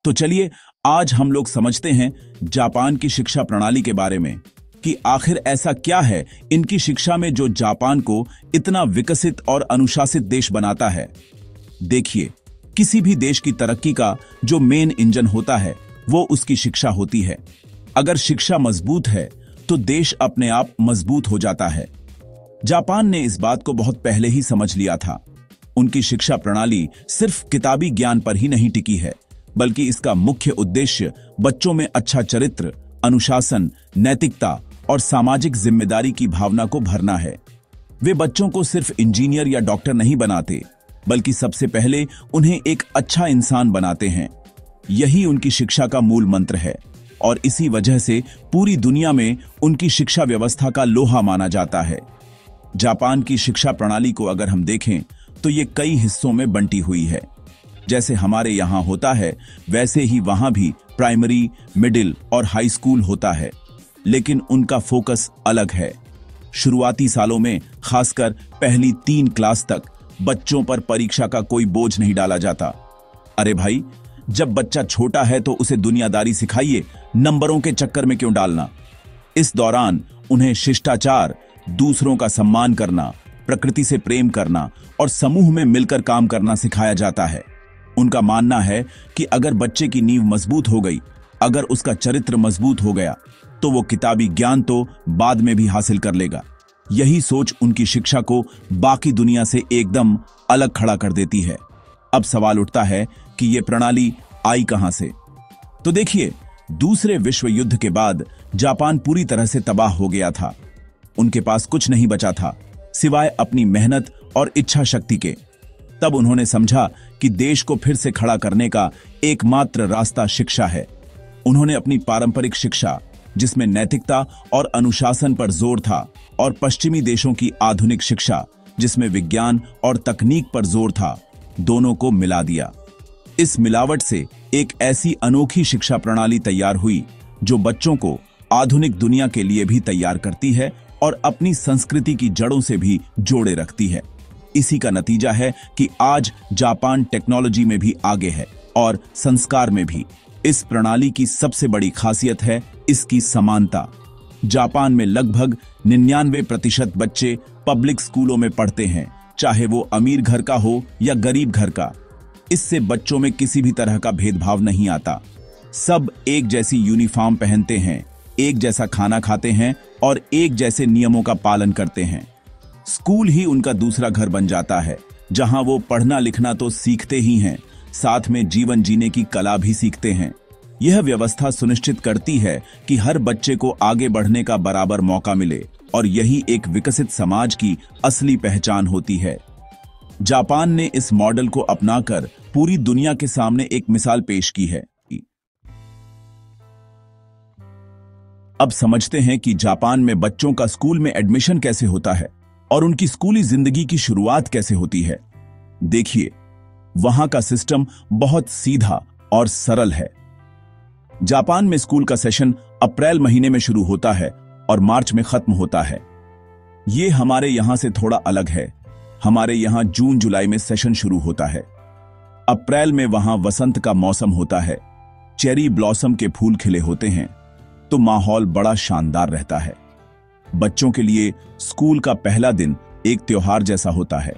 तो चलिए आज हम लोग समझते हैं जापान की शिक्षा प्रणाली के बारे में कि आखिर ऐसा क्या है इनकी शिक्षा में जो जापान को इतना विकसित और अनुशासित देश बनाता है। देखिए, किसी भी देश की तरक्की का जो मेन इंजन होता है वो उसकी शिक्षा होती है। अगर शिक्षा मजबूत है तो देश अपने आप मजबूत हो जाता है। जापान ने इस बात को बहुत पहले ही समझ लिया था। उनकी शिक्षा प्रणाली सिर्फ किताबी ज्ञान पर ही नहीं टिकी है, बल्कि इसका मुख्य उद्देश्य बच्चों में अच्छा चरित्र, अनुशासन, नैतिकता और सामाजिक जिम्मेदारी की भावना को भरना है। वे बच्चों को सिर्फ इंजीनियर या डॉक्टर नहीं बनाते, बल्कि सबसे पहले उन्हें एक अच्छा इंसान बनाते हैं। यही उनकी शिक्षा का मूल मंत्र है और इसी वजह से पूरी दुनिया में उनकी शिक्षा व्यवस्था का लोहा माना जाता है। जापान की शिक्षा प्रणाली को अगर हम देखें तो ये कई हिस्सों में बंटी हुई है। जैसे हमारे यहाँ होता है वैसे ही वहाँ भी प्राइमरी, मिडिल और हाई स्कूल होता है, लेकिन उनका फोकस अलग है। शुरुआती सालों में, खासकर पहली 3 क्लास तक, बच्चों पर परीक्षा का कोई बोझ नहीं डाला जाता। अरे भाई, जब बच्चा छोटा है तो उसे दुनियादारी सिखाइए, नंबरों के चक्कर में क्यों डालना। इस दौरान उन्हें शिष्टाचार, दूसरों का सम्मान करना, प्रकृति से प्रेम करना और समूह में मिलकर काम करना सिखाया जाता है। उनका मानना है कि अगर बच्चे की नींव मजबूत हो गई, अगर उसका चरित्र मजबूत हो गया, तो वो किताबी ज्ञान तो बाद में भी हासिल कर लेगा। यही सोच उनकी शिक्षा को बाकी दुनिया से एकदम अलग खड़ा कर देती है। अब सवाल उठता है कि ये प्रणाली आई कहां से? तो देखिए, दूसरे विश्व युद्ध के बाद जापान पूरी तरह से तबाह हो गया था। उनके पास कुछ नहीं बचा था सिवाय अपनी मेहनत और इच्छा शक्ति के। तब उन्होंने समझा कि देश को फिर से खड़ा करने का एकमात्र रास्ता शिक्षा है। उन्होंने अपनी पारंपरिक शिक्षा, जिसमें नैतिकता और अनुशासन पर जोर था, और पश्चिमी देशों की आधुनिक शिक्षा, जिसमें विज्ञान और तकनीक पर जोर था, दोनों को मिला दिया। इस मिलावट से एक ऐसी अनोखी शिक्षा प्रणाली तैयार हुई जो बच्चों को आधुनिक दुनिया के लिए भी तैयार करती है और अपनी संस्कृति की जड़ों से भी जोड़े रखती है। इसी का नतीजा है कि आज जापान टेक्नोलॉजी में भी आगे है और संस्कार में भी। इस प्रणाली की सबसे बड़ी खासियत है इसकी समानता। जापान में लगभग 99% बच्चे पब्लिक स्कूलों में पढ़ते हैं, चाहे वो अमीर घर का हो या गरीब घर का। इससे बच्चों में किसी भी तरह का भेदभाव नहीं आता। सब एक जैसी यूनिफॉर्म पहनते हैं, एक जैसा खाना खाते हैं और एक जैसे नियमों का पालन करते हैं। स्कूल ही उनका दूसरा घर बन जाता है, जहां वो पढ़ना लिखना तो सीखते ही हैं, साथ में जीवन जीने की कला भी सीखते हैं। यह व्यवस्था सुनिश्चित करती है कि हर बच्चे को आगे बढ़ने का बराबर मौका मिले, और यही एक विकसित समाज की असली पहचान होती है। जापान ने इस मॉडल को अपनाकर पूरी दुनिया के सामने एक मिसाल पेश की है। अब समझते हैं कि जापान में बच्चों का स्कूल में एडमिशन कैसे होता है और उनकी स्कूली जिंदगी की शुरुआत कैसे होती है। देखिए, वहां का सिस्टम बहुत सीधा और सरल है। जापान में स्कूल का सेशन अप्रैल महीने में शुरू होता है और मार्च में खत्म होता है। ये हमारे यहां से थोड़ा अलग है। हमारे यहां जून जुलाई में सेशन शुरू होता है। अप्रैल में वहां वसंत का मौसम होता है, चेरी ब्लॉसम के फूल खिले होते हैं, तो माहौल बड़ा शानदार रहता है। बच्चों के लिए स्कूल का पहला दिन एक त्योहार जैसा होता है।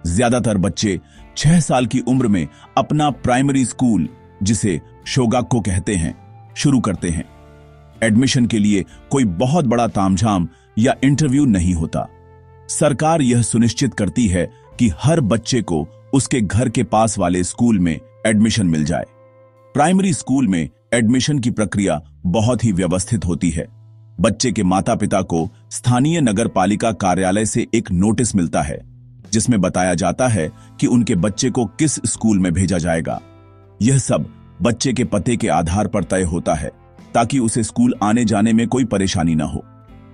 ज्यादातर बच्चे 6 साल की उम्र में अपना प्राइमरी स्कूल, जिसे शोगाक्को कहते हैं, शुरू करते हैं। एडमिशन के लिए कोई बहुत बड़ा तामझाम या इंटरव्यू नहीं होता। सरकार यह सुनिश्चित करती है कि हर बच्चे को उसके घर के पास वाले स्कूल में एडमिशन मिल जाए। प्राइमरी स्कूल में एडमिशन की प्रक्रिया बहुत ही व्यवस्थित होती है। बच्चे के माता पिता को स्थानीय नगर पालिका कार्यालय से एक नोटिस मिलता है, जिसमें बताया जाता है कि उनके बच्चे को किस स्कूल में भेजा जाएगा। यह सब बच्चे के पते के आधार पर तय होता है, ताकि उसे स्कूल आने जाने में कोई परेशानी न हो।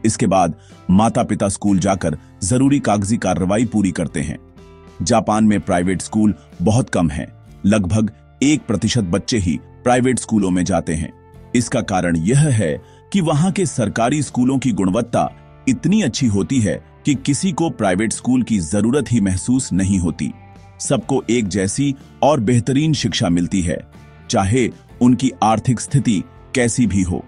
इसके बाद माता पिता स्कूल जाकर जरूरी कागजी कार्रवाई पूरी करते हैं। जापान में प्राइवेट स्कूल बहुत कम हैं। लगभग 1% बच्चे ही प्राइवेट स्कूलों में जाते हैं। इसका कारण यह है कि वहां के सरकारी स्कूलों की गुणवत्ता इतनी अच्छी होती है कि किसी को प्राइवेट स्कूल की जरूरत ही महसूस नहीं होती। सबको एक जैसी और बेहतरीन शिक्षा मिलती है, चाहे उनकी आर्थिक स्थिति कैसी भी हो।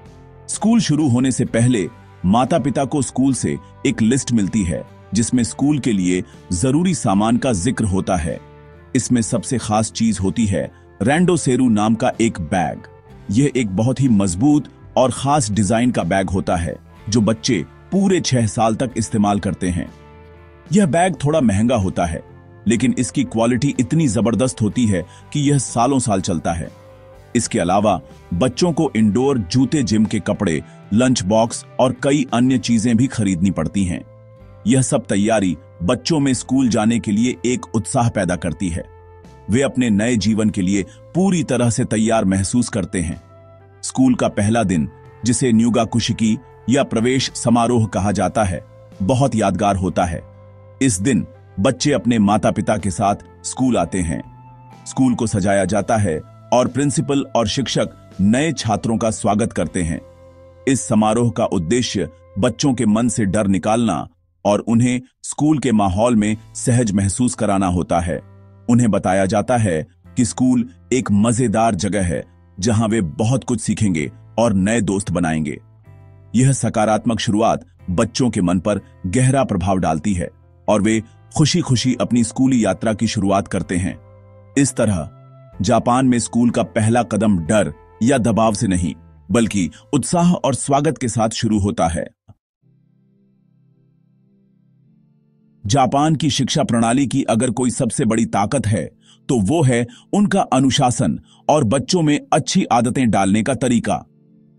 स्कूल शुरू होने से पहले माता पिता को स्कूल से एक लिस्ट मिलती है जिसमें स्कूल के लिए जरूरी सामान का जिक्र होता है। इसमें सबसे खास चीज होती है रैंडोसेरू नाम का एक बैग। यह एक बहुत ही मजबूत और खास डिजाइन का बैग होता है जो बच्चे पूरे 6 साल तक इस्तेमाल करते हैं। यह बैग थोड़ा महंगा होता है, लेकिन इसकी क्वालिटी इतनी जबरदस्त होती है कि यह सालों साल चलता है। इसके अलावा बच्चों को इंडोर जूते, जिम के कपड़े, लंच बॉक्स और कई अन्य चीजें भी खरीदनी पड़ती हैं। यह सब तैयारी बच्चों में स्कूल जाने के लिए एक उत्साह पैदा करती है। वे अपने नए जीवन के लिए पूरी तरह से तैयार महसूस करते हैं। स्कूल का पहला दिन, जिसे न्यूगाकुशिकी या प्रवेश समारोह कहा जाता है, बहुत यादगार होता है। इस दिन बच्चे अपने माता पिता के साथ स्कूल आते हैं। स्कूल को सजाया जाता है और प्रिंसिपल और शिक्षक नए छात्रों का स्वागत करते हैं। इस समारोह का उद्देश्य बच्चों के मन से डर निकालना और उन्हें स्कूल के माहौल में सहज महसूस कराना होता है। उन्हें बताया जाता है कि स्कूल एक मजेदार जगह है जहां वे बहुत कुछ सीखेंगे और नए दोस्त बनाएंगे। यह सकारात्मक शुरुआत बच्चों के मन पर गहरा प्रभाव डालती है और वे खुशी खुशी अपनी स्कूली यात्रा की शुरुआत करते हैं। इस तरह जापान में स्कूल का पहला कदम डर या दबाव से नहीं, बल्कि उत्साह और स्वागत के साथ शुरू होता है। जापान की शिक्षा प्रणाली की अगर कोई सबसे बड़ी ताकत है तो वो है उनका अनुशासन और बच्चों में अच्छी आदतें डालने का तरीका।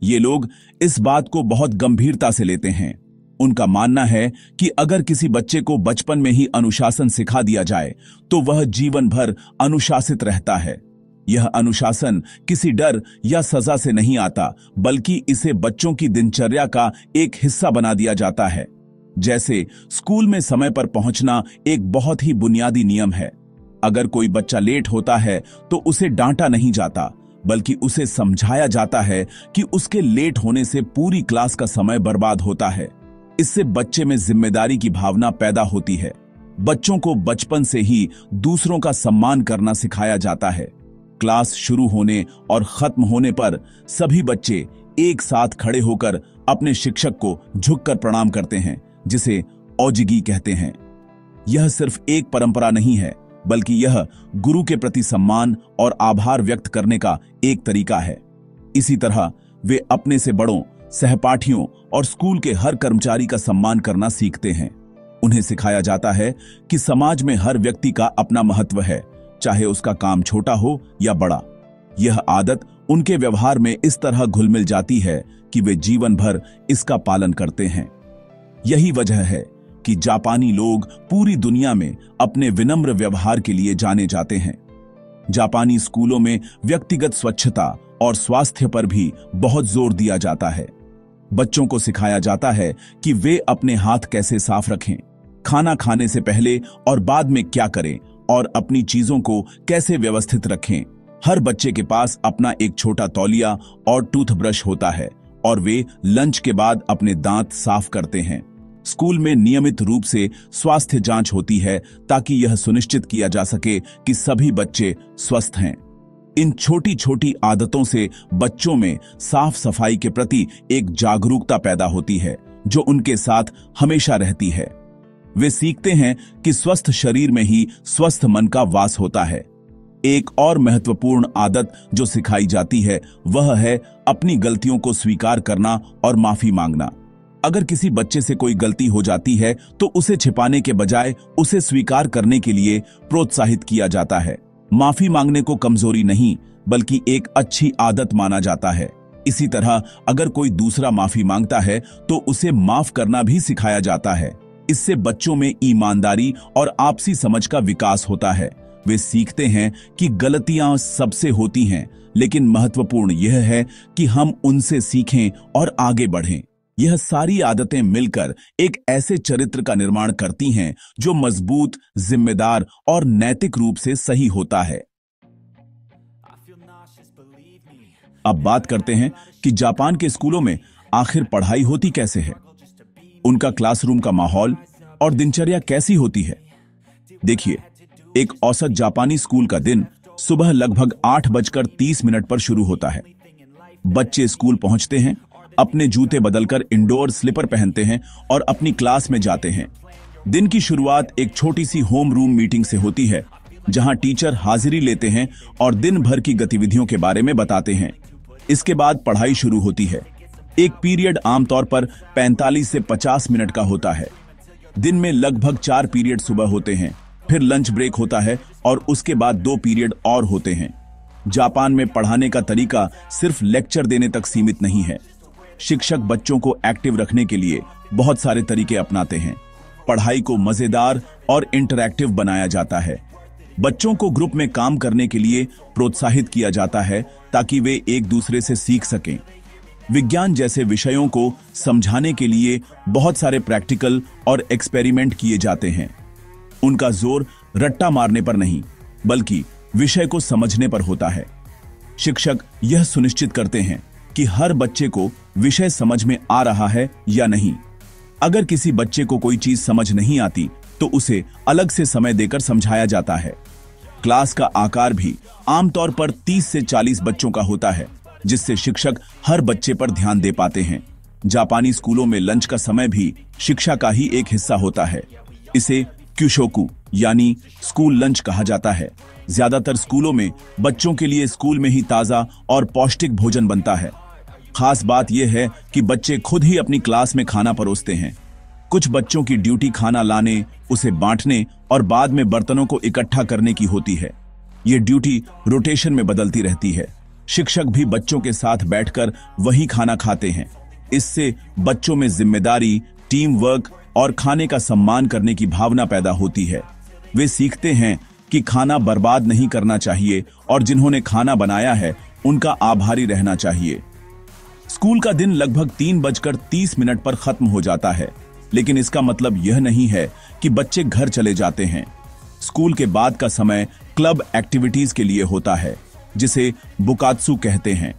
ये लोग इस बात को बहुत गंभीरता से लेते हैं। उनका मानना है कि अगर किसी बच्चे को बचपन में ही अनुशासन सिखा दिया जाए तो वह जीवन भर अनुशासित रहता है। यह अनुशासन किसी डर या सजा से नहीं आता, बल्कि इसे बच्चों की दिनचर्या का एक हिस्सा बना दिया जाता है। जैसे स्कूल में समय पर पहुंचना एक बहुत ही बुनियादी नियम है। अगर कोई बच्चा लेट होता है तो उसे डांटा नहीं जाता, बल्कि उसे समझाया जाता है कि उसके लेट होने से पूरी क्लास का समय बर्बाद होता है। इससे बच्चे में जिम्मेदारी की भावना पैदा होती है। बच्चों को बचपन से ही दूसरों का सम्मान करना सिखाया जाता है। क्लास शुरू होने और खत्म होने पर सभी बच्चे एक साथ खड़े होकर अपने शिक्षक को झुककर प्रणाम करते हैं, जिसे ओजिगी कहते हैं। यह सिर्फ एक परंपरा नहीं है, बल्कि यह गुरु के प्रति सम्मान और आभार व्यक्त करने का एक तरीका है। इसी तरह वे अपने से बड़ों, सहपाठियों और स्कूल के हर कर्मचारी का सम्मान करना सीखते हैं। उन्हें सिखाया जाता है कि समाज में हर व्यक्ति का अपना महत्व है, चाहे उसका काम छोटा हो या बड़ा। यह आदत उनके व्यवहार में इस तरह घुल मिल जाती है कि वे जीवन भर इसका पालन करते हैं। यही वजह है कि जापानी लोग पूरी दुनिया में अपने विनम्र व्यवहार के लिए जाने जाते हैं। जापानी स्कूलों में व्यक्तिगत स्वच्छता और स्वास्थ्य पर भी बहुत जोर दिया जाता है। बच्चों को सिखाया जाता है कि वे अपने हाथ कैसे साफ रखें, खाना खाने से पहले और बाद में क्या करें और अपनी चीजों को कैसे व्यवस्थित रखें। हर बच्चे के पास अपना एक छोटा तौलिया और टूथब्रश होता है और वे लंच के बाद अपने दांत साफ करते हैं। स्कूल में नियमित रूप से स्वास्थ्य जांच होती है ताकि यह सुनिश्चित किया जा सके कि सभी बच्चे स्वस्थ हैं। इन छोटी छोटी आदतों से बच्चों में साफ सफाई के प्रति एक जागरूकता पैदा होती है जो उनके साथ हमेशा रहती है। वे सीखते हैं कि स्वस्थ शरीर में ही स्वस्थ मन का वास होता है। एक और महत्वपूर्ण आदत जो सिखाई जाती है वह है अपनी गलतियों को स्वीकार करना और माफी मांगना। अगर किसी बच्चे से कोई गलती हो जाती है तो उसे छिपाने के बजाय उसे स्वीकार करने के लिए प्रोत्साहित किया जाता है। माफी मांगने को कमजोरी नहीं, बल्कि एक अच्छी आदत माना जाता है। इसी तरह अगर कोई दूसरा माफी मांगता है तो उसे माफ करना भी सिखाया जाता है। इससे बच्चों में ईमानदारी और आपसी समझ का विकास होता है। वे सीखते हैं कि गलतियां सबसे होती हैं, लेकिन महत्वपूर्ण यह है कि हम उनसे सीखें और आगे बढ़ें। यह सारी आदतें मिलकर एक ऐसे चरित्र का निर्माण करती हैं जो मजबूत, जिम्मेदार और नैतिक रूप से सही होता है। अब बात करते हैं कि जापान के स्कूलों में आखिर पढ़ाई होती कैसे है। उनका क्लासरूम का माहौल और दिनचर्या कैसी होती है। देखिए, एक औसत जापानी स्कूल का दिन सुबह लगभग 8:30 पर शुरू होता है। बच्चे स्कूल पहुंचते हैं, अपने जूते बदलकर इंडोर स्लीपर पहनते हैं और अपनी क्लास में जाते हैं। दिन की शुरुआत एक छोटी सी होम रूम मीटिंग से होती है, जहां टीचर हाजिरी लेते हैं और दिन भर की गतिविधियों के बारे में बताते हैं। इसके बाद पढ़ाई शुरू होती है। एक पीरियड आमतौर पर 45 से 50 मिनट का होता है। दिन में लगभग 4 पीरियड सुबह होते हैं, फिर लंच ब्रेक होता है और उसके बाद 2 पीरियड और होते हैं। जापान में पढ़ाने का तरीका सिर्फ लेक्चर देने तक सीमित नहीं है। शिक्षक बच्चों को एक्टिव रखने के लिए बहुत सारे तरीके अपनाते हैं। पढ़ाई को मजेदार और इंटरैक्टिव बनाया जाता है। बच्चों को ग्रुप में काम करने के लिए प्रोत्साहित किया जाता है ताकि वे एक दूसरे से सीख सकें। विज्ञान जैसे विषयों को समझाने के लिए बहुत सारे प्रैक्टिकल और एक्सपेरिमेंट किए जाते हैं। उनका जोर रट्टा मारने पर नहीं, बल्कि विषय को समझने पर होता है। शिक्षक यह सुनिश्चित करते हैं कि हर बच्चे को विषय समझ में आ रहा है या नहीं। अगर किसी बच्चे को कोई चीज समझ नहीं आती तो उसे अलग से समय देकर समझाया जाता है। क्लास का आकार भी आमतौर पर 30 से 40 बच्चों का होता है, जिससे शिक्षक हर बच्चे पर ध्यान दे पाते हैं। जापानी स्कूलों में लंच का समय भी शिक्षा का ही एक हिस्सा होता है। इसे क्यूशोकु यानी स्कूल लंच कहा जाता है। ज्यादातर स्कूलों में बच्चों के लिए स्कूल में ही ताजा और पौष्टिक भोजन बनता है। खास बात यह है कि बच्चे खुद ही अपनी क्लास में खाना परोसते हैं। कुछ बच्चों की ड्यूटी खाना लाने, उसे बांटने और बाद में बर्तनों को इकट्ठा करने की होती है। ये ड्यूटी रोटेशन में बदलती रहती है। शिक्षक भी बच्चों के साथ बैठकर वही खाना खाते हैं। इससे बच्चों में जिम्मेदारी, टीम वर्क और खाने का सम्मान करने की भावना पैदा होती है। वे सीखते हैं कि खाना बर्बाद नहीं करना चाहिए और जिन्होंने खाना बनाया है उनका आभारी रहना चाहिए। स्कूल का दिन लगभग 3:30 पर खत्म हो जाता है, लेकिन इसका मतलब यह नहीं है कि बच्चे घर चले जाते हैं। स्कूल के बाद का समय क्लब एक्टिविटीज के लिए होता है, जिसे बुकात्सु कहते हैं।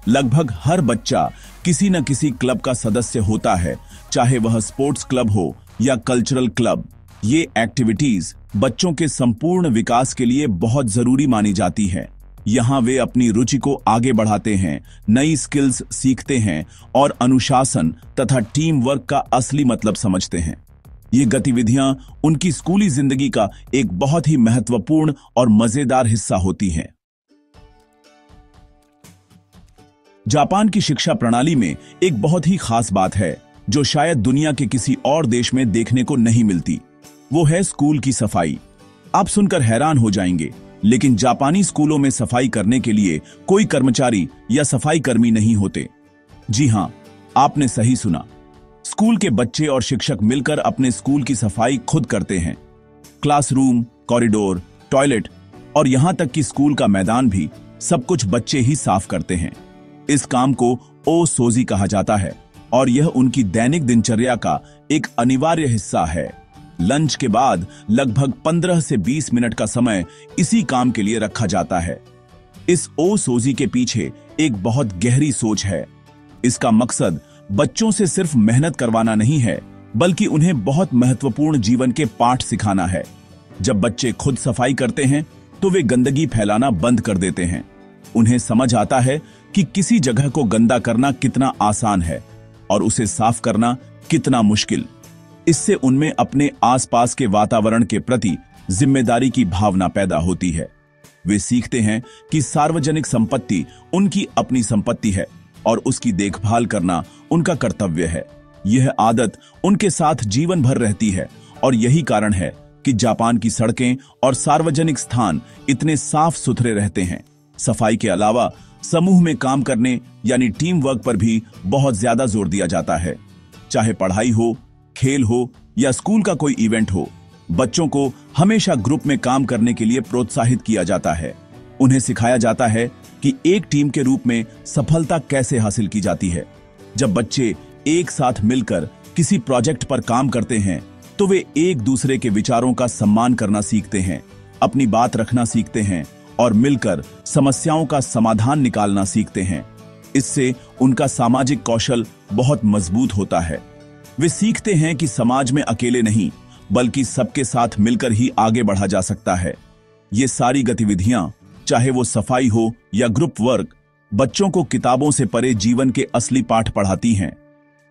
लगभग हर बच्चा किसी न किसी क्लब का सदस्य होता है, चाहे वह स्पोर्ट्स क्लब हो या कल्चरल क्लब। ये एक्टिविटीज बच्चों के संपूर्ण विकास के लिए बहुत जरूरी मानी जाती है। यहाँ वे अपनी रुचि को आगे बढ़ाते हैं, नई स्किल्स सीखते हैं और अनुशासन तथा टीम वर्क का असली मतलब समझते हैं। ये गतिविधियां उनकी स्कूली जिंदगी का एक बहुत ही महत्वपूर्ण और मजेदार हिस्सा होती हैं। जापान की शिक्षा प्रणाली में एक बहुत ही खास बात है, जो शायद दुनिया के किसी और देश में देखने को नहीं मिलती। वो है स्कूल की सफाई। आप सुनकर हैरान हो जाएंगे, लेकिन जापानी स्कूलों में सफाई करने के लिए कोई कर्मचारी या सफाई कर्मी नहीं होते। जी हां, आपने सही सुना। स्कूल के बच्चे और शिक्षक मिलकर अपने स्कूल की सफाई खुद करते हैं। क्लासरूम, कॉरिडोर, टॉयलेट और यहां तक कि स्कूल का मैदान भी सब कुछ बच्चे ही साफ करते हैं। इस काम को ओ सोजी कहा जाता है और यह उनकी दैनिक दिनचर्या का एक अनिवार्य हिस्सा है। लंच के बाद लगभग 15 से 20 मिनट का समय इसी काम के लिए रखा जाता है। इस ओ सोजी के पीछे एक बहुत गहरी सोच है। इसका मकसद बच्चों से सिर्फ मेहनत करवाना नहीं है, बल्कि उन्हें बहुत महत्वपूर्ण जीवन के पाठ सिखाना है। जब बच्चे खुद सफाई करते हैं तो वे गंदगी फैलाना बंद कर देते हैं। उन्हें समझ आता है कि किसी जगह को गंदा करना कितना आसान है और उसे साफ करना कितना मुश्किल। इससे उनमें अपने आसपास के वातावरण के प्रति जिम्मेदारी की भावना पैदा होती है। वे सीखते हैं कि सार्वजनिक संपत्ति उनकी अपनी संपत्ति है और उसकी देखभाल करना उनका कर्तव्य है। यह आदत उनके साथ जीवन भर रहती है और यही कारण है कि जापान की सड़कें और सार्वजनिक स्थान इतने साफ सुथरे रहते हैं। सफाई के अलावा समूह में काम करने यानी टीम वर्क पर भी बहुत ज्यादा जोर दिया जाता है। चाहे पढ़ाई हो, खेल हो या स्कूल का कोई इवेंट हो, बच्चों को हमेशा ग्रुप में काम करने के लिए प्रोत्साहित किया जाता है। उन्हें सिखाया जाता है कि एक टीम के रूप में सफलता कैसे हासिल की जाती है। जब बच्चे एक साथ मिलकर किसी प्रोजेक्ट पर काम करते हैं तो वे एक दूसरे के विचारों का सम्मान करना सीखते हैं, अपनी बात रखना सीखते हैं और मिलकर समस्याओं का समाधान निकालना सीखते हैं। इससे उनका सामाजिक कौशल बहुत मजबूत होता है। वे सीखते हैं कि समाज में अकेले नहीं, बल्कि सबके साथ मिलकर ही आगे बढ़ा जा सकता है। ये सारी गतिविधियां चाहे वो सफाई हो या ग्रुप वर्क, बच्चों को किताबों से परे जीवन के असली पाठ पढ़ाती हैं।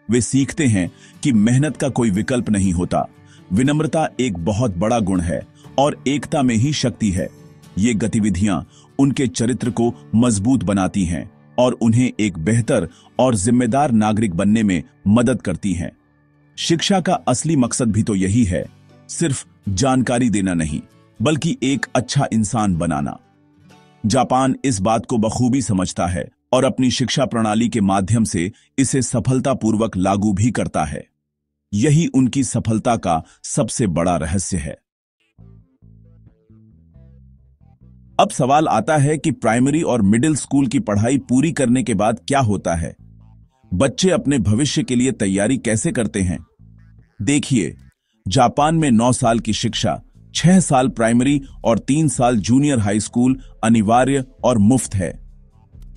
वे सीखते हैं कि मेहनत का कोई विकल्प नहीं होता, विनम्रता एक बहुत बड़ा गुण है और एकता में ही शक्ति है। ये गतिविधियां उनके चरित्र को मजबूत बनाती हैं और उन्हें एक बेहतर और जिम्मेदार नागरिक बनने में मदद करती हैं। शिक्षा का असली मकसद भी तो यही है, सिर्फ जानकारी देना नहीं, बल्कि एक अच्छा इंसान बनाना। जापान इस बात को बखूबी समझता है और अपनी शिक्षा प्रणाली के माध्यम से इसे सफलतापूर्वक लागू भी करता है। यही उनकी सफलता का सबसे बड़ा रहस्य है। अब सवाल आता है कि प्राइमरी और मिडिल स्कूल की पढ़ाई पूरी करने के बाद क्या होता है? बच्चे अपने भविष्य के लिए तैयारी कैसे करते हैं? देखिए, जापान में 9 साल की शिक्षा, 6 साल प्राइमरी और 3 साल जूनियर हाई स्कूल अनिवार्य और मुफ्त है।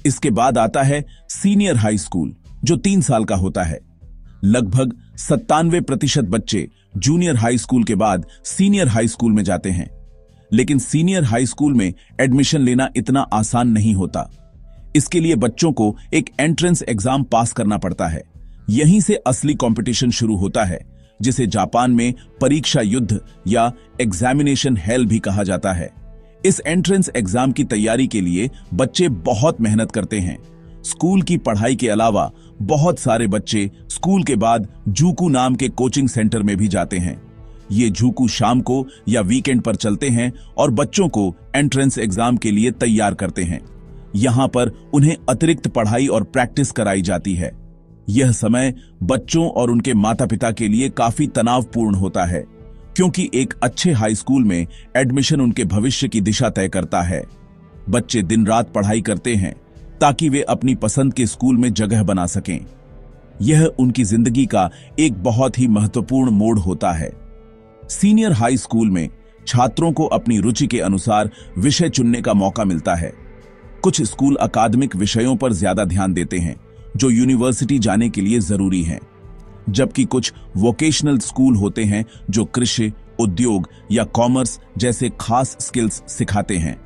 इसके बाद आता है सीनियर हाई स्कूल, जो 3 साल का होता है। लगभग 97% बच्चे जूनियर हाई स्कूल के बाद सीनियर हाई स्कूल में जाते हैं। लेकिन सीनियर हाई स्कूल में एडमिशन लेना इतना आसान नहीं होता। इसके लिए बच्चों को एक एंट्रेंस एग्जाम पास करना पड़ता है। यहीं से असली कंपटीशन शुरू होता है, जिसे जापान में परीक्षा युद्ध या एग्जामिनेशन हेल भी कहा जाता है। इस एंट्रेंस एग्जाम की तैयारी के लिए बच्चे बहुत मेहनत करते हैं। स्कूल की पढ़ाई के अलावा बहुत सारे बच्चे स्कूल के बाद जूकू नाम के कोचिंग सेंटर में भी जाते हैं। ये जूकू शाम को या वीकेंड पर चलते हैं और बच्चों को एंट्रेंस एग्जाम के लिए तैयार करते हैं। यहां पर उन्हें अतिरिक्त पढ़ाई और प्रैक्टिस कराई जाती है। यह समय बच्चों और उनके माता पिता के लिए काफी तनावपूर्ण होता है, क्योंकि एक अच्छे हाई स्कूल में एडमिशन उनके भविष्य की दिशा तय करता है। बच्चे दिन रात पढ़ाई करते हैं ताकि वे अपनी पसंद के स्कूल में जगह बना सकें। यह उनकी जिंदगी का एक बहुत ही महत्वपूर्ण मोड़ होता है। सीनियर हाई स्कूल में छात्रों को अपनी रुचि के अनुसार विषय चुनने का मौका मिलता है। कुछ स्कूल अकादमिक विषयों पर ज्यादा ध्यान देते हैं, जो यूनिवर्सिटी जाने के लिए जरूरी हैं, जबकि कुछ वोकेशनल स्कूल होते हैं जो कृषि, उद्योग या कॉमर्स जैसे खास स्किल्स सिखाते हैं।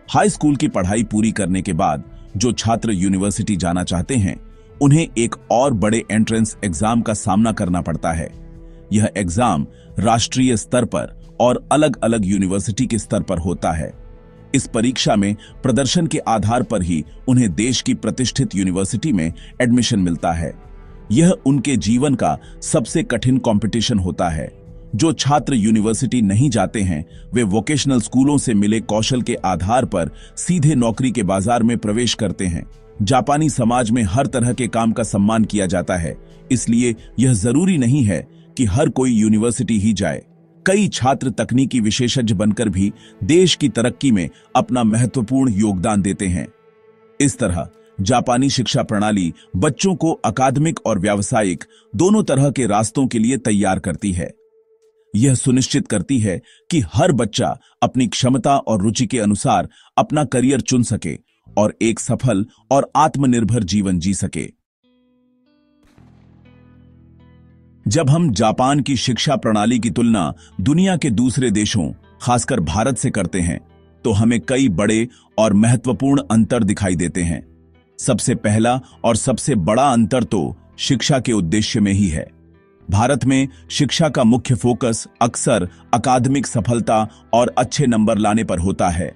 हाई स्कूल की पढ़ाई पूरी करने के बाद जो छात्र यूनिवर्सिटी जाना चाहते हैं, उन्हें एक और बड़े एंट्रेंस एग्जाम का सामना करना पड़ता है। यह एग्जाम राष्ट्रीय स्तर पर और अलग अलग यूनिवर्सिटी के स्तर पर होता है। इस परीक्षा में प्रदर्शन के आधार पर ही उन्हें देश की प्रतिष्ठित यूनिवर्सिटी में एडमिशन मिलता है। यह उनके जीवन का सबसे कठिन कंपटीशन होता है। जो छात्र यूनिवर्सिटी नहीं जाते हैं, वे वोकेशनल स्कूलों से मिले कौशल के आधार पर सीधे नौकरी के बाजार में प्रवेश करते हैं। जापानी समाज में हर तरह के काम का सम्मान किया जाता है, इसलिए यह जरूरी नहीं है कि हर कोई यूनिवर्सिटी ही जाए। कई छात्र तकनीकी विशेषज्ञ बनकर भी देश की तरक्की में अपना महत्वपूर्ण योगदान देते हैं। इस तरह जापानी शिक्षा प्रणाली बच्चों को अकादमिक और व्यावसायिक दोनों तरह के रास्तों के लिए तैयार करती है। यह सुनिश्चित करती है कि हर बच्चा अपनी क्षमता और रुचि के अनुसार अपना करियर चुन सके और एक सफल और आत्मनिर्भर जीवन जी सके। जब हम जापान की शिक्षा प्रणाली की तुलना दुनिया के दूसरे देशों, खासकर भारत से करते हैं, तो हमें कई बड़े और महत्वपूर्ण अंतर दिखाई देते हैं। सबसे पहला और सबसे बड़ा अंतर तो शिक्षा के उद्देश्य में ही है। भारत में शिक्षा का मुख्य फोकस अक्सर अकादमिक सफलता और अच्छे नंबर लाने पर होता है।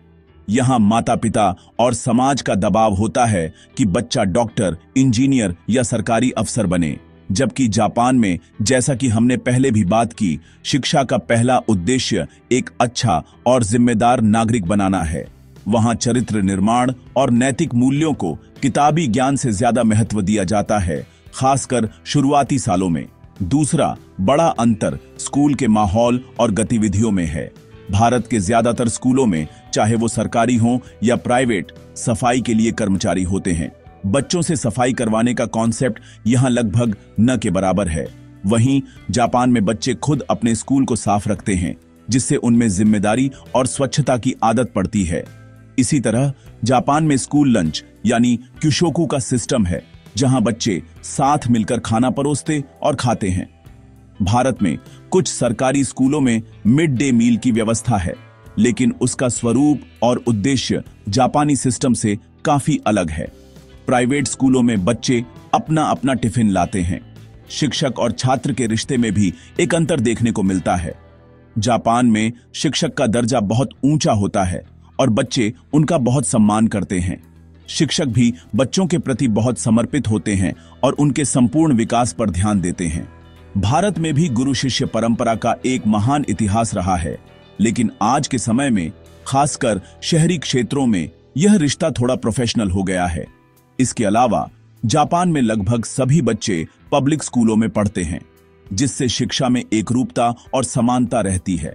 यहां माता पिता और समाज का दबाव होता है कि बच्चा डॉक्टर, इंजीनियर या सरकारी अफसर बने, जबकि जापान में, जैसा कि हमने पहले भी बात की, शिक्षा का पहला उद्देश्य एक अच्छा और जिम्मेदार नागरिक बनाना है। वहां चरित्र निर्माण और नैतिक मूल्यों को किताबी ज्ञान से ज्यादा महत्व दिया जाता है, खासकर शुरुआती सालों में। दूसरा बड़ा अंतर स्कूल के माहौल और गतिविधियों में है। भारत के ज्यादातर स्कूलों में, चाहे वो सरकारी हों या प्राइवेट, सफाई के लिए कर्मचारी होते हैं। बच्चों से सफाई करवाने का कॉन्सेप्ट यहां लगभग न के बराबर है। वहीं जापान में बच्चे खुद अपने स्कूल को साफ रखते हैं, जिससे उनमें जिम्मेदारी और स्वच्छता की आदत पड़ती है। इसी तरह जापान में स्कूल लंच यानी क्यूशोकू का सिस्टम है, जहां बच्चे साथ मिलकर खाना परोसते और खाते हैं। भारत में कुछ सरकारी स्कूलों में मिड डे मील की व्यवस्था है, लेकिन उसका स्वरूप और उद्देश्य जापानी सिस्टम से काफी अलग है। प्राइवेट स्कूलों में बच्चे अपना अपना टिफिन लाते हैं। शिक्षक और छात्र के रिश्ते में भी एक अंतर देखने को मिलता है। जापान में शिक्षक का दर्जा बहुत ऊंचा होता है और बच्चे उनका बहुत सम्मान करते हैं। शिक्षक भी बच्चों के प्रति बहुत समर्पित होते हैं और उनके संपूर्ण विकास पर ध्यान देते हैं। भारत में भी गुरु शिष्य परंपरा का एक महान इतिहास रहा है, लेकिन आज के समय में खासकर शहरी क्षेत्रों में यह रिश्ता थोड़ा प्रोफेशनल हो गया है। इसके अलावा जापान में लगभग सभी बच्चे पब्लिक स्कूलों में पढ़ते हैं, जिससे शिक्षा में एकरूपता और समानता रहती है।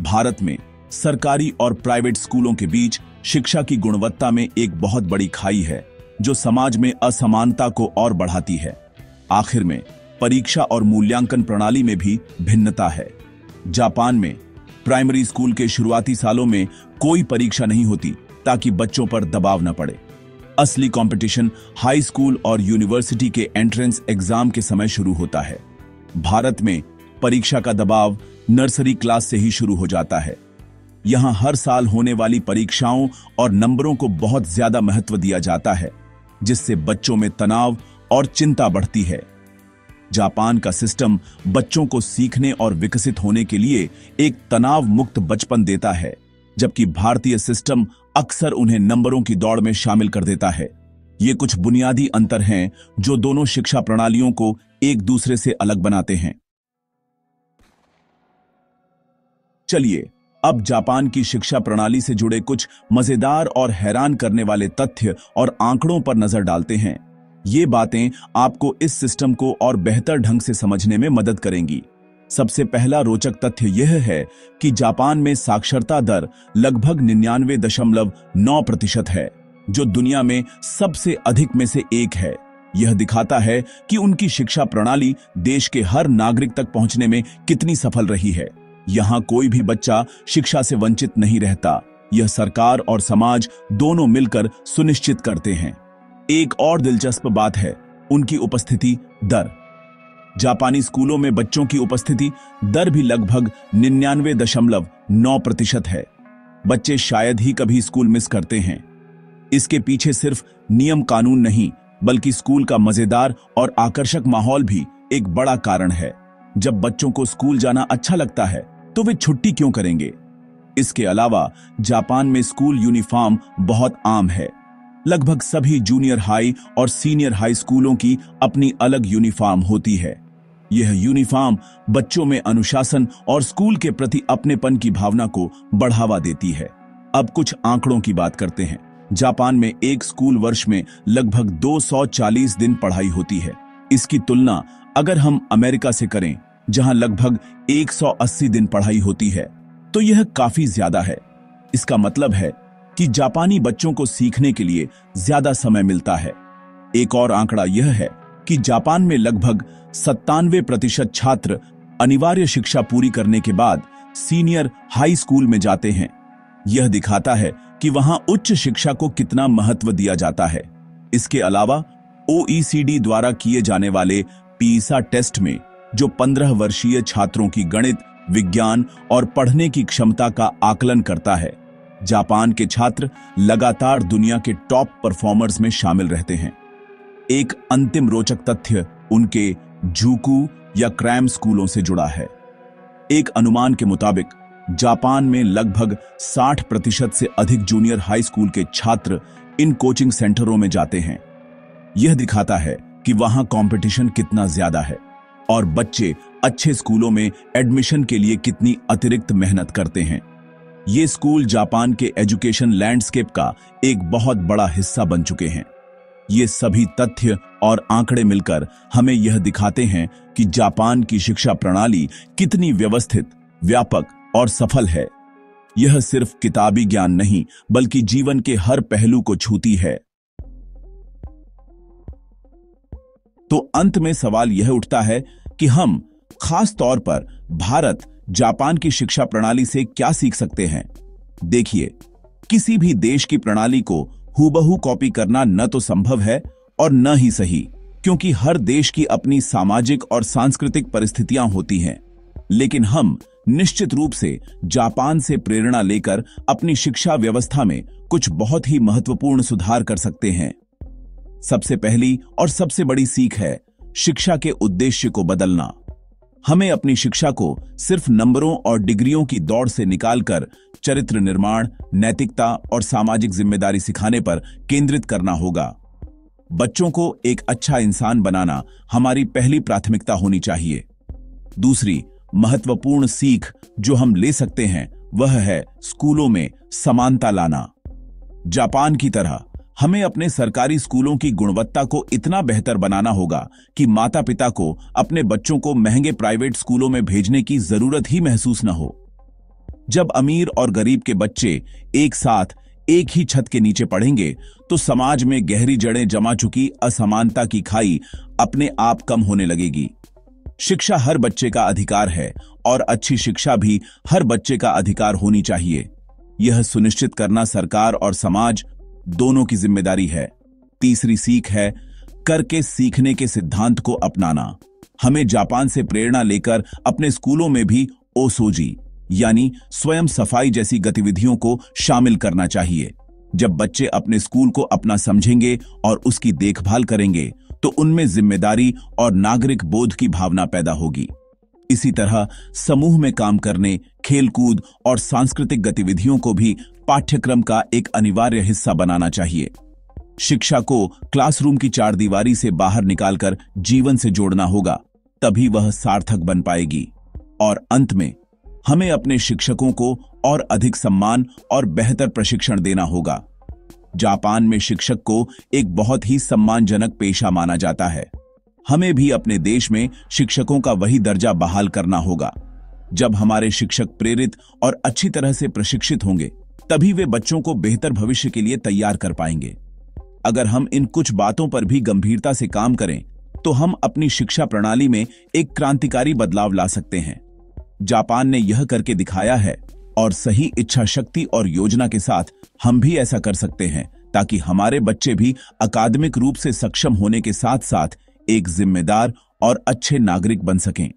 भारत में सरकारी और प्राइवेट स्कूलों के बीच शिक्षा की गुणवत्ता में एक बहुत बड़ी खाई है, जो समाज में असमानता को और बढ़ाती है। आखिर में परीक्षा और मूल्यांकन प्रणाली में भी भिन्नता है। जापान में प्राइमरी स्कूल के शुरुआती सालों में कोई परीक्षा नहीं होती ताकि बच्चों पर दबाव न पड़े। असली कंपटीशन हाई स्कूल और यूनिवर्सिटी के एंट्रेंस एग्जाम के समय शुरू होता है। भारत में परीक्षा का दबाव नर्सरी क्लास से ही शुरू हो जाता है। यहां हर साल होने वाली परीक्षाओं और नंबरों को बहुत ज्यादा महत्व दिया जाता है, जिससे बच्चों में तनाव और चिंता बढ़ती है। जापान का सिस्टम बच्चों को सीखने और विकसित होने के लिए एक तनाव मुक्त बचपन देता है, जबकि भारतीय सिस्टम अक्सर उन्हें नंबरों की दौड़ में शामिल कर देता है। ये कुछ बुनियादी अंतर हैं जो दोनों शिक्षा प्रणालियों को एक दूसरे से अलग बनाते हैं। चलिए अब जापान की शिक्षा प्रणाली से जुड़े कुछ मजेदार और हैरान करने वाले तथ्य और आंकड़ों पर नजर डालते हैं। ये बातें आपको इस सिस्टम को और बेहतर ढंग से समझने में मदद करेंगी। सबसे पहला रोचक तथ्य यह है कि जापान में साक्षरता दर लगभग 99.9% है, जो दुनिया में सबसे अधिक में से एक है। यह दिखाता है कि उनकी शिक्षा प्रणाली देश के हर नागरिक तक पहुंचने में कितनी सफल रही है। यहां कोई भी बच्चा शिक्षा से वंचित नहीं रहता। यह सरकार और समाज दोनों मिलकर सुनिश्चित करते हैं। एक और दिलचस्प बात है उनकी उपस्थिति दर। जापानी स्कूलों में बच्चों की उपस्थिति दर भी लगभग 99.9% है। बच्चे शायद ही कभी स्कूल मिस करते हैं। इसके पीछे सिर्फ नियम कानून नहीं, बल्कि स्कूल का मजेदार और आकर्षक माहौल भी एक बड़ा कारण है। जब बच्चों को स्कूल जाना अच्छा लगता है तो वे छुट्टी क्यों करेंगे। इसके अलावा जापान में स्कूल यूनिफॉर्म बहुत आम है। लगभग सभी जूनियर हाई और सीनियर हाई स्कूलों की अपनी अलग यूनिफॉर्म होती है। यह यूनिफॉर्म बच्चों में अनुशासन और स्कूल के प्रति अपनेपन की भावना को बढ़ावा देती है। अब कुछ आंकड़ों की बात करते हैं। जापान में एक स्कूल वर्ष में लगभग 240 दिन पढ़ाई होती है। इसकी तुलना अगर हम अमेरिका से करें, जहां लगभग 180 दिन पढ़ाई होती है, तो यह काफी ज्यादा है। इसका मतलब है कि जापानी बच्चों को सीखने के लिए ज्यादा समय मिलता है। एक और आंकड़ा यह है कि जापान में लगभग 97% छात्र अनिवार्य शिक्षा पूरी करने के बाद सीनियर हाई स्कूल में जाते हैं। यह दिखाता है कि वहां उच्च शिक्षा को कितना महत्व दिया जाता है। इसके अलावा OECD द्वारा किए जाने वाले पीसा टेस्ट में, जो 15 वर्षीय छात्रों की गणित, विज्ञान और पढ़ने की क्षमता का आकलन करता है, जापान के छात्र लगातार दुनिया के टॉप परफॉर्मर्स में शामिल रहते हैं। एक अंतिम रोचक तथ्य उनके जूकू या क्रैम स्कूलों से जुड़ा है। एक अनुमान के मुताबिक जापान में लगभग 60% से अधिक जूनियर हाई स्कूल के छात्र इन कोचिंग सेंटरों में जाते हैं। यह दिखाता है कि वहां कंपटीशन कितना ज्यादा है और बच्चे अच्छे स्कूलों में एडमिशन के लिए कितनी अतिरिक्त मेहनत करते हैं। ये स्कूल जापान के एजुकेशन लैंडस्केप का एक बहुत बड़ा हिस्सा बन चुके हैं। ये सभी तथ्य और आंकड़े मिलकर हमें यह दिखाते हैं कि जापान की शिक्षा प्रणाली कितनी व्यवस्थित, व्यापक और सफल है। यह सिर्फ किताबी ज्ञान नहीं, बल्कि जीवन के हर पहलू को छूती है। तो अंत में सवाल यह उठता है कि हम खास तौर पर भारत जापान की शिक्षा प्रणाली से क्या सीख सकते हैं। देखिए, किसी भी देश की प्रणाली को हूबहू कॉपी करना न तो संभव है और न ही सही, क्योंकि हर देश की अपनी सामाजिक और सांस्कृतिक परिस्थितियां होती हैं। लेकिन हम निश्चित रूप से जापान से प्रेरणा लेकर अपनी शिक्षा व्यवस्था में कुछ बहुत ही महत्वपूर्ण सुधार कर सकते हैं। सबसे पहली और सबसे बड़ी सीख है शिक्षा के उद्देश्य को बदलना। हमें अपनी शिक्षा को सिर्फ नंबरों और डिग्रियों की दौड़ से निकालकर चरित्र निर्माण, नैतिकता और सामाजिक जिम्मेदारी सिखाने पर केंद्रित करना होगा। बच्चों को एक अच्छा इंसान बनाना हमारी पहली प्राथमिकता होनी चाहिए। दूसरी महत्वपूर्ण सीख जो हम ले सकते हैं वह है स्कूलों में समानता लाना। जापान की तरह हमें अपने सरकारी स्कूलों की गुणवत्ता को इतना बेहतर बनाना होगा कि माता पिता को अपने बच्चों को महंगे प्राइवेट स्कूलों में भेजने की जरूरत ही महसूस न हो। जब अमीर और गरीब के बच्चे एक साथ एक ही छत के नीचे पढ़ेंगे तो समाज में गहरी जड़ें जमा चुकी असमानता की खाई अपने आप कम होने लगेगी। शिक्षा हर बच्चे का अधिकार है और अच्छी शिक्षा भी हर बच्चे का अधिकार होनी चाहिए। यह सुनिश्चित करना सरकार और समाज दोनों की जिम्मेदारी है। तीसरी सीख है करके सीखने के सिद्धांत को अपनाना। हमें जापान से प्रेरणा लेकर अपने स्कूलों में भी ओसोजी यानी स्वयं सफाई जैसी गतिविधियों को शामिल करना चाहिए। जब बच्चे अपने स्कूल को अपना समझेंगे और उसकी देखभाल करेंगे तो उनमें जिम्मेदारी और नागरिक बोध की भावना पैदा होगी। इसी तरह समूह में काम करने, खेलकूद और सांस्कृतिक गतिविधियों को भी पाठ्यक्रम का एक अनिवार्य हिस्सा बनाना चाहिए। शिक्षा को क्लासरूम की चारदीवारी से बाहर निकालकर जीवन से जोड़ना होगा, तभी वह सार्थक बन पाएगी। और अंत में हमें अपने शिक्षकों को और अधिक सम्मान और बेहतर प्रशिक्षण देना होगा। जापान में शिक्षक को एक बहुत ही सम्मानजनक पेशा माना जाता है। हमें भी अपने देश में शिक्षकों का वही दर्जा बहाल करना होगा। जब हमारे शिक्षक प्रेरित और अच्छी तरह से प्रशिक्षित होंगे तभी वे बच्चों को बेहतर भविष्य के लिए तैयार कर पाएंगे। अगर हम इन कुछ बातों पर भी गंभीरता से काम करें तो हम अपनी शिक्षा प्रणाली में एक क्रांतिकारी बदलाव ला सकते हैं। जापान ने यह करके दिखाया है और सही इच्छा शक्ति और योजना के साथ हम भी ऐसा कर सकते हैं ताकि हमारे बच्चे भी अकादमिक रूप से सक्षम होने के साथ साथ एक जिम्मेदार और अच्छे नागरिक बन सकें।